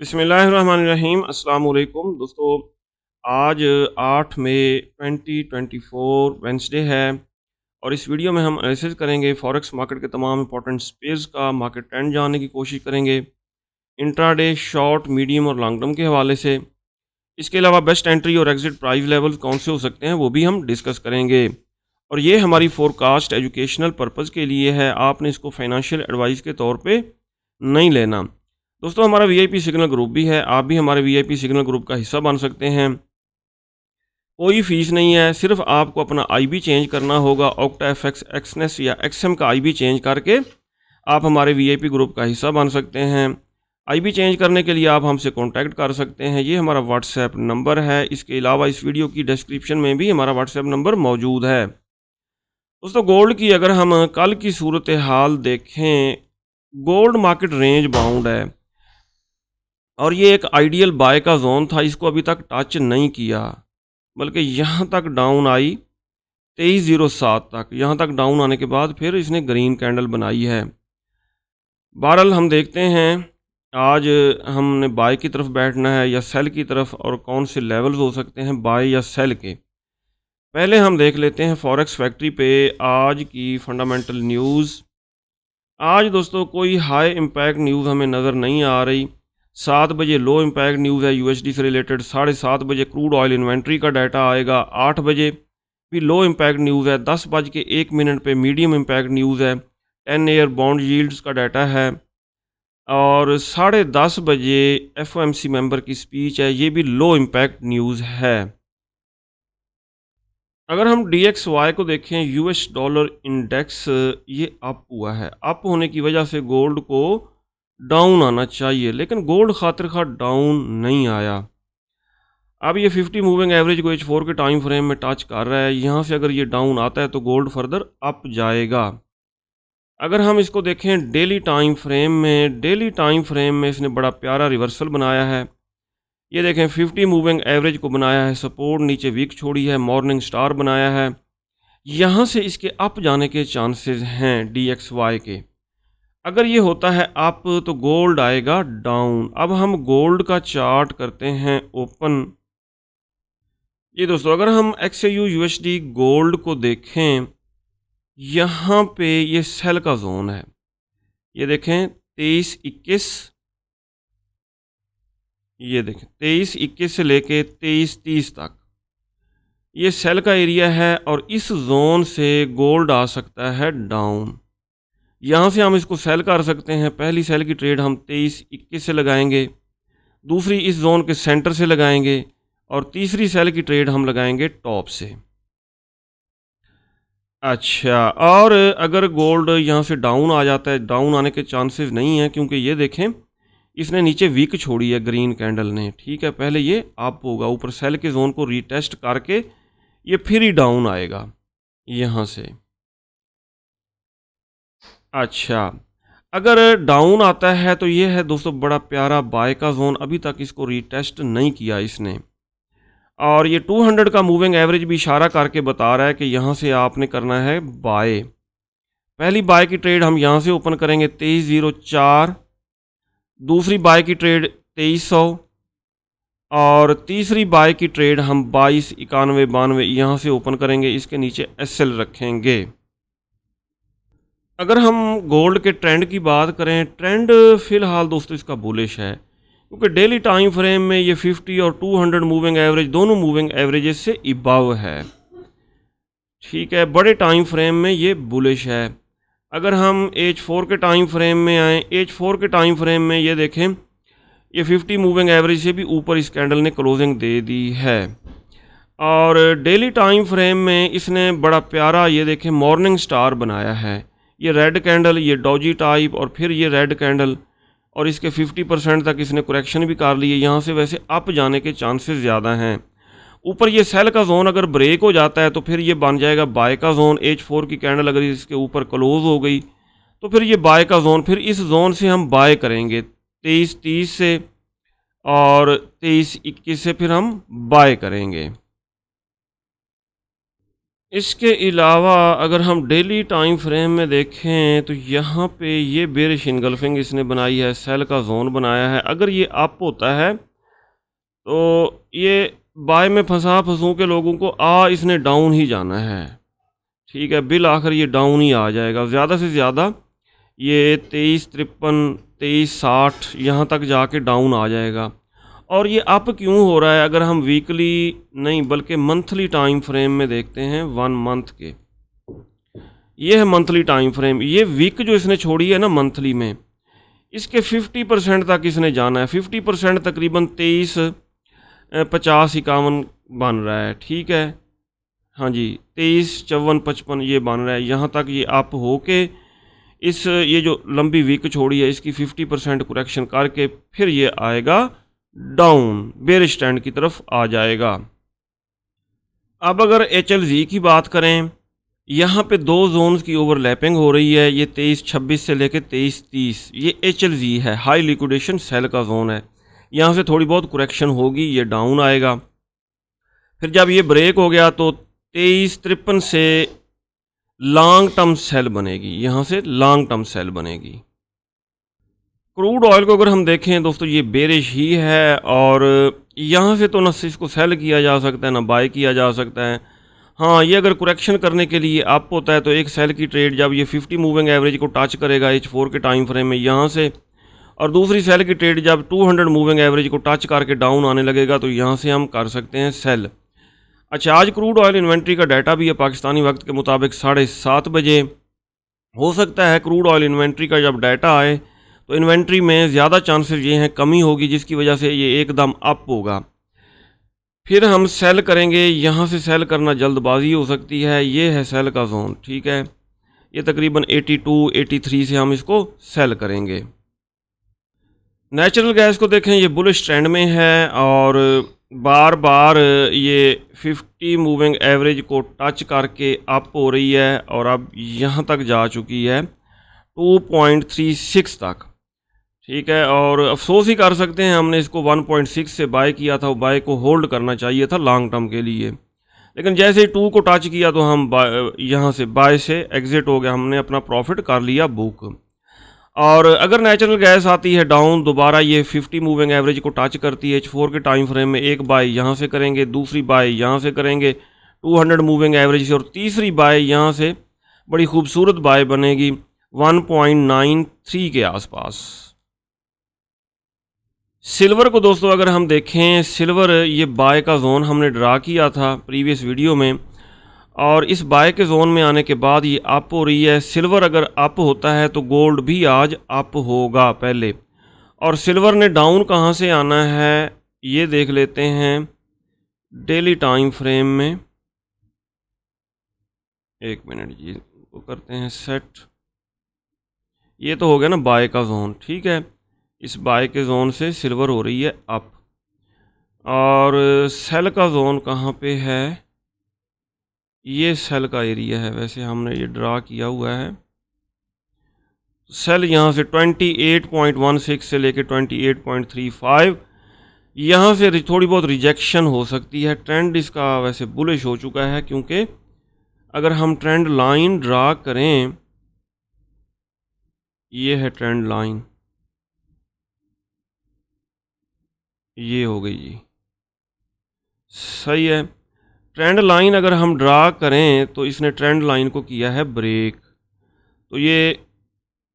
बिस्मिल्लाहिर्रहमानिर्रहीम अस्सलाम वालेकुम दोस्तों। आज 8 मई 2024 वेंसडे है और इस वीडियो में हम एनालिसिस करेंगे फॉरेक्स मार्केट के तमाम इंपॉर्टेंट स्पेस का मार्केट ट्रेंड जानने की कोशिश करेंगे इंट्राडे शॉर्ट मीडियम और लॉन्ग टर्म के हवाले से। इसके अलावा बेस्ट एंट्री और एग्जिट प्राइस लेवल्स कौन से हो सकते हैं वो भी हम डिस्कस करेंगे। और ये हमारी फोरकास्ट एजुकेशनल पर्पज़ के लिए है, आपने इसको फाइनेंशियल एडवाइस के तौर पे नहीं लेना। दोस्तों हमारा वीआईपी सिग्नल ग्रुप भी है, आप भी हमारे वीआईपी सिग्नल ग्रुप का हिस्सा बन सकते हैं। कोई फीस नहीं है, सिर्फ आपको अपना आईबी चेंज करना होगा। ऑक्टा एफएक्स एक्सनेस या एक्सएम का आईबी चेंज करके आप हमारे वीआईपी ग्रुप का हिस्सा बन सकते हैं। आईबी चेंज करने के लिए आप हमसे कांटेक्ट कर सकते हैं, ये हमारा व्हाट्सएप नंबर है। इसके अलावा इस वीडियो की डिस्क्रिप्शन में भी हमारा व्हाट्सएप नंबर मौजूद है। दोस्तों गोल्ड की अगर हम कल की सूरत हाल देखें, गोल्ड मार्केट रेंज बाउंड है और ये एक आइडियल बाय का जोन था, इसको अभी तक टच नहीं किया, बल्कि यहाँ तक डाउन आई 2307 तक। यहाँ तक डाउन आने के बाद फिर इसने ग्रीन कैंडल बनाई है। बहरहाल हम देखते हैं आज हमने बाय की तरफ बैठना है या सेल की तरफ, और कौन से लेवल्स हो सकते हैं बाय या सेल के। पहले हम देख लेते हैं फॉरेक्स फैक्ट्री पे आज की फंडामेंटल न्यूज़। आज दोस्तों कोई हाई इम्पैक्ट न्यूज़ हमें नज़र नहीं आ रही। 7 बजे लो इम्पैक्ट न्यूज़ है यूएसडी से रिलेटेड, 7:30 बजे क्रूड ऑयल इन्वेंट्री का डाटा आएगा, 8 बजे भी लो इम्पैक्ट न्यूज़ है, 10:01 पे मीडियम इम्पैक्ट न्यूज़ है, 10 ईयर बॉन्ड यील्ड्स का डाटा है, और 10:30 बजे एफओएमसी मेंबर की स्पीच है, ये भी लो इम्पैक्ट न्यूज़ है। अगर हम DXY को देखें, यूएस डॉलर इंडेक्स ये अप हुआ है। अप होने की वजह से गोल्ड को डाउन आना चाहिए, लेकिन गोल्ड खातिर खा डाउन नहीं आया। अब ये 50 मूविंग एवरेज को H4 के टाइम फ्रेम में टच कर रहा है। यहाँ से अगर ये डाउन आता है तो गोल्ड फर्दर अप जाएगा। अगर हम इसको देखें डेली टाइम फ्रेम में, डेली टाइम फ्रेम में इसने बड़ा प्यारा रिवर्सल बनाया है। ये देखें 50 मूविंग एवरेज को बनाया है सपोर्ट, नीचे वीक छोड़ी है, मॉर्निंग स्टार बनाया है। यहाँ से इसके अप जाने के चांसेस हैं DXY के। अगर ये होता है अप तो गोल्ड आएगा डाउन। अब हम गोल्ड का चार्ट करते हैं ओपन। ये दोस्तों अगर हम XAU USD गोल्ड को देखें, यहाँ पे ये सेल का जोन है। ये देखें 23-21, ये देखें 23-21 से लेके 23-30 तक ये सेल का एरिया है, और इस जोन से गोल्ड आ सकता है डाउन। यहाँ से हम इसको सेल कर सकते हैं। पहली सेल की ट्रेड हम 23-21 से लगाएंगे, दूसरी इस जोन के सेंटर से लगाएंगे, और तीसरी सेल की ट्रेड हम लगाएंगे टॉप से। अच्छा, और अगर गोल्ड यहाँ से डाउन आ जाता है, डाउन आने के चांसेस नहीं हैं, क्योंकि ये देखें इसने नीचे वीक छोड़ी है ग्रीन कैंडल ने। ठीक है, पहले ये अप होगा, ऊपर सेल के जोन को रीटेस्ट करके ये फिर ही डाउन आएगा यहाँ से। अच्छा, अगर डाउन आता है तो ये है दोस्तों बड़ा प्यारा बाय का जोन, अभी तक इसको रीटेस्ट नहीं किया इसने। और ये 200 का मूविंग एवरेज भी इशारा करके बता रहा है कि यहाँ से आपने करना है बाय। पहली बाय की ट्रेड हम यहाँ से ओपन करेंगे 2304, दूसरी बाय की ट्रेड 2300, और तीसरी बाय की ट्रेड हम 2291-92 यहाँ से ओपन करेंगे। इसके नीचे SL रखेंगे। अगर हम गोल्ड के ट्रेंड की बात करें, ट्रेंड फ़िलहाल दोस्तों इसका बुलिश है, क्योंकि डेली टाइम फ्रेम में ये 50 और 200 मूविंग एवरेज दोनों मूविंग एवरेजेस से इबाव है। ठीक है, बड़े टाइम फ्रेम में ये बुलिश है। अगर हम H4 के टाइम फ्रेम में आएँ, H4 के टाइम फ्रेम में ये देखें ये 50 मूविंग एवरेज से भी ऊपर इस कैंडल ने क्लोजिंग दे दी है। और डेली टाइम फ्रेम में इसने बड़ा प्यारा ये देखें मॉर्निंग स्टार बनाया है। ये रेड कैंडल, ये डॉजी टाइप, और फिर ये रेड कैंडल, और इसके 50% तक इसने करेक्शन भी कर ली है। यहाँ से वैसे अप जाने के चांसेस ज़्यादा हैं। ऊपर ये सेल का जोन अगर ब्रेक हो जाता है तो फिर ये बन जाएगा बाय का जोन। H4 की कैंडल अगर इसके ऊपर क्लोज हो गई तो फिर ये बाय का जोन, फिर इस जोन से हम बाय करेंगे 23-30 से, और 23-21 से फिर हम बाय करेंगे। इसके अलावा अगर हम डेली टाइम फ्रेम में देखें तो यहाँ पे ये बेरिश इनगल्फिंग इसने बनाई है, सेल का जोन बनाया है। अगर ये अप होता है तो ये बाय में फंसू के लोगों को इसने डाउन ही जाना है, ठीक है। बिल आखिर ये डाउन ही आ जाएगा, ज़्यादा से ज़्यादा ये 2353 2360 यहाँ तक जाके डाउन आ जाएगा। और ये अप क्यों हो रहा है, अगर हम वीकली नहीं बल्कि मंथली टाइम फ्रेम में देखते हैं, 1 मंथ के, ये है मंथली टाइम फ्रेम। ये वीक जो इसने छोड़ी है ना मंथली में, इसके 50% तक इसने जाना है। 50% तकरीबन 2350-51 बन रहा है, ठीक है। हाँ जी, 2354-55 ये बन रहा है। यहाँ तक ये अप हो के ये जो लंबी वीक छोड़ी है इसकी 50% करेक्शन करके फिर ये आएगा डाउन, बेरिश ट्रेंड की तरफ आ जाएगा। अब अगर HLZ की बात करें, यहाँ पे 2 जोन्स की ओवरलैपिंग हो रही है। ये 2326 से लेके 2330 ये HLZ है, हाई लिक्विडेशन सेल का जोन है। यहाँ से थोड़ी बहुत करेक्शन होगी, ये डाउन आएगा। फिर जब ये ब्रेक हो गया तो 2353 से लॉन्ग टर्म सेल बनेगी, यहाँ से लॉन्ग टर्म सेल बनेगी। क्रूड ऑयल को अगर हम देखें दोस्तों, ये बेरिश ही है और यहाँ से तो ना इसको सेल किया जा सकता है ना बाय किया जा सकता है। हाँ, ये अगर करेक्शन करने के लिए अप होता है तो एक सेल की ट्रेड जब ये 50 मूविंग एवरेज को टच करेगा H4 के टाइम फ्रेम में यहाँ से, और दूसरी सेल की ट्रेड जब 200 मूविंग एवरेज को टच करके डाउन आने लगेगा तो यहाँ से हम कर सकते हैं सेल। अच्छा, आज क्रूड ऑयल इन्वेंट्री का डाटा भी है पाकिस्तानी वक्त के मुताबिक 7:30 बजे। हो सकता है क्रूड ऑयल इन्वेंट्री का जब डाटा आए तो इन्वेंट्री में ज़्यादा चांसेस ये हैं कमी होगी, जिसकी वजह से ये एकदम अप होगा। फिर हम सेल करेंगे, यहाँ से सेल करना जल्दबाजी हो सकती है। ये है सेल का जोन, ठीक है। ये तकरीबन 82-83 से हम इसको सेल करेंगे। नेचुरल गैस को देखें, ये बुलिश ट्रेंड में है और बार बार ये 50 मूविंग एवरेज को टच करके अप हो रही है और अब यहाँ तक जा चुकी है 2.36 तक, ठीक है। और अफसोस ही कर सकते हैं, हमने इसको 1.6 से बाय किया था, वो बाय को होल्ड करना चाहिए था लॉन्ग टर्म के लिए। लेकिन जैसे ही 2 को टच किया तो हम यहाँ से बाय से एग्ज़िट हो गया, हमने अपना प्रॉफिट कर लिया बुक। और अगर नेचुरल गैस आती है डाउन, दोबारा ये 50 मूविंग एवरेज को टच करती है H4 के टाइम फ्रेम में, एक बाय यहाँ से करेंगे, दूसरी बाय यहाँ से करेंगे 200 मूविंग एवरेज से, और तीसरी बाय यहाँ से बड़ी खूबसूरत बाय बनेगी 1.93 के आसपास। सिल्वर को दोस्तों अगर हम देखें, सिल्वर ये बाय का जोन हमने ड्रा किया था प्रीवियस वीडियो में, और इस बाय के जोन में आने के बाद ये अप हो रही है। सिल्वर अगर अप होता है तो गोल्ड भी आज अप होगा पहले। और सिल्वर ने डाउन कहाँ से आना है ये देख लेते हैं डेली टाइम फ्रेम में। एक मिनट जी, वो करते हैं सेट। ये तो हो गया ना बाय का जोन, ठीक है। इस बाय के जोन से सिल्वर हो रही है अप, और सेल का जोन कहाँ पे है, ये सेल का एरिया है, वैसे हमने ये ड्रा किया हुआ है। सेल यहाँ से 28.16 से लेके 28.35, यहाँ से थोड़ी बहुत रिजेक्शन हो सकती है। ट्रेंड इसका वैसे बुलिश हो चुका है, क्योंकि अगर हम ट्रेंड लाइन ड्रा करें, ये है ट्रेंड लाइन, ये हो गई जी, सही है। ट्रेंड लाइन अगर हम ड्रा करें तो इसने ट्रेंड लाइन को किया है ब्रेक, तो ये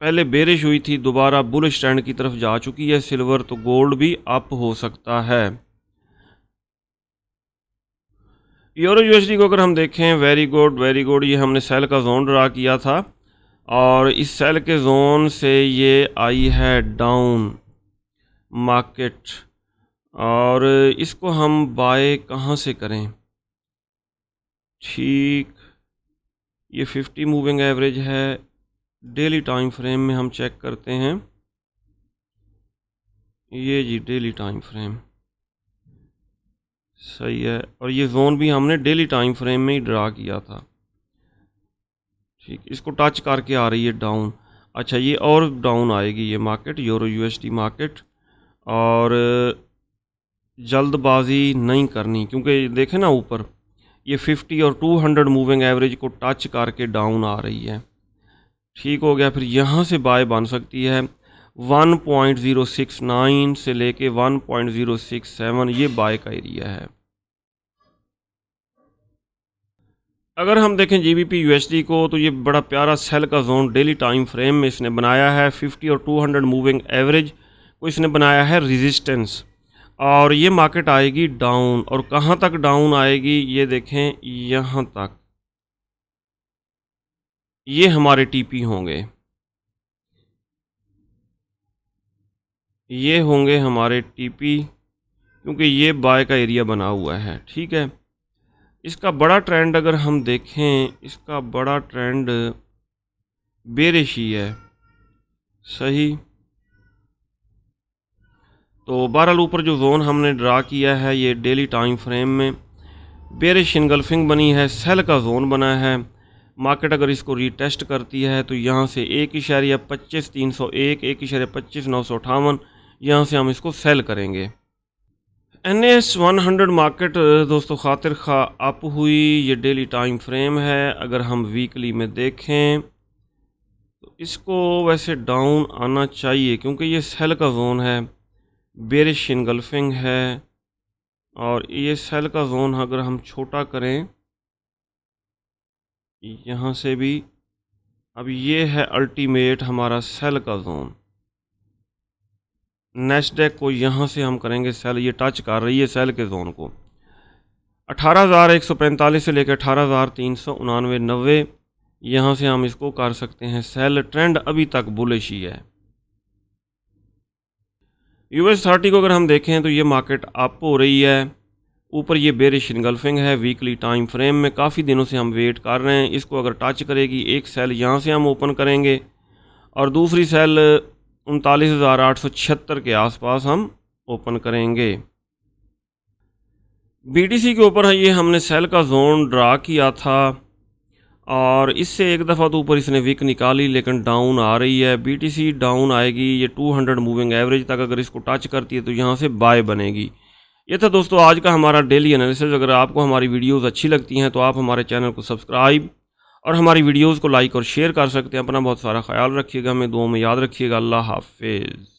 पहले बेरिश हुई थी, दोबारा बुलिश ट्रेंड की तरफ जा चुकी है सिल्वर, तो गोल्ड भी अप हो सकता है। यूरो यूएसडी को अगर हम देखें, वेरी गुड वेरी गुड, ये हमने सेल का जोन ड्रा किया था और इस सेल के जोन से ये आई है डाउन मार्केट, और इसको हम बाय कहाँ से करें, ठीक। ये 50 मूविंग एवरेज है, डेली टाइम फ्रेम में हम चेक करते हैं, ये जी डेली टाइम फ्रेम, सही है। और ये जोन भी हमने डेली टाइम फ्रेम में ही ड्रा किया था, ठीक। इसको टच करके आ रही है डाउन। अच्छा, ये और डाउन आएगी ये मार्केट, यूरो यूएसडी मार्केट, और जल्दबाजी नहीं करनी, क्योंकि देखें ना ऊपर ये 50 और 200 मूविंग एवरेज को टच करके डाउन आ रही है। ठीक हो गया। फिर यहाँ से बाय बन सकती है 1.069 से लेके 1.067, ये बाय का एरिया है। अगर हम देखें GBP USD को तो ये बड़ा प्यारा सेल का जोन डेली टाइम फ्रेम में इसने बनाया है। 50 और 200 मूविंग एवरेज को इसने बनाया है रेजिस्टेंस, और ये मार्केट आएगी डाउन। और कहाँ तक डाउन आएगी ये देखें, यहाँ तक। ये हमारे TP होंगे, ये होंगे हमारे TP, क्योंकि ये बाय का एरिया बना हुआ है। ठीक है। इसका बड़ा ट्रेंड अगर हम देखें, इसका बड़ा ट्रेंड बेरिश ही है। सही। तो बहरहाल ऊपर जो जोन हमने ड्रा किया है ये डेली टाइम फ्रेम में बेरिश इनगल्फिंग बनी है, सेल का जोन बना है। मार्केट अगर इसको रीटेस्ट करती है तो यहाँ से 1.25,301, 1.25,958, यहाँ से हम इसको सेल करेंगे। NAS 100 मार्केट दोस्तों खातिर खा अप हुई, ये डेली टाइम फ्रेम है। अगर हम वीकली में देखें तो इसको वैसे डाउन आना चाहिए, क्योंकि ये सेल का जोन है, बेरिश इनगल्फिंग है। और ये सेल का जोन अगर हम छोटा करें यहाँ से भी, अब ये है अल्टीमेट हमारा सेल का जोन। नेस्डेक को यहाँ से हम करेंगे सेल, ये टच कर रही है सेल के जोन को। 18,145 से लेकर 18,399, 90, यहाँ से हम इसको कर सकते हैं सेल। ट्रेंड अभी तक बुलिश ही है। US 30 को अगर हम देखें तो ये मार्केट अप हो रही है, ऊपर ये बेरिश इनगल्फिंग है। वीकली टाइम फ्रेम में काफ़ी दिनों से हम वेट कर रहे हैं, इसको अगर टच करेगी एक सेल यहाँ से हम ओपन करेंगे, और दूसरी सेल 39,876 के आसपास हम ओपन करेंगे। BTC के ऊपर ये हमने सेल का जोन ड्रा किया था, और इससे एक दफ़ा तो ऊपर इसने विक निकाली, लेकिन डाउन आ रही है। BTC डाउन आएगी ये 200 मूविंग एवरेज तक, अगर इसको टच करती है तो यहाँ से बाय बनेगी। ये था दोस्तों आज का हमारा डेली एनालिसिस। अगर आपको हमारी वीडियोस अच्छी लगती हैं तो आप हमारे चैनल को सब्सक्राइब और हमारी वीडियोस को लाइक और शेयर कर सकते हैं। अपना बहुत सारा ख्याल रखिएगा, हमें दुआ में याद रखिएगा। अल्लाह हाफिज़।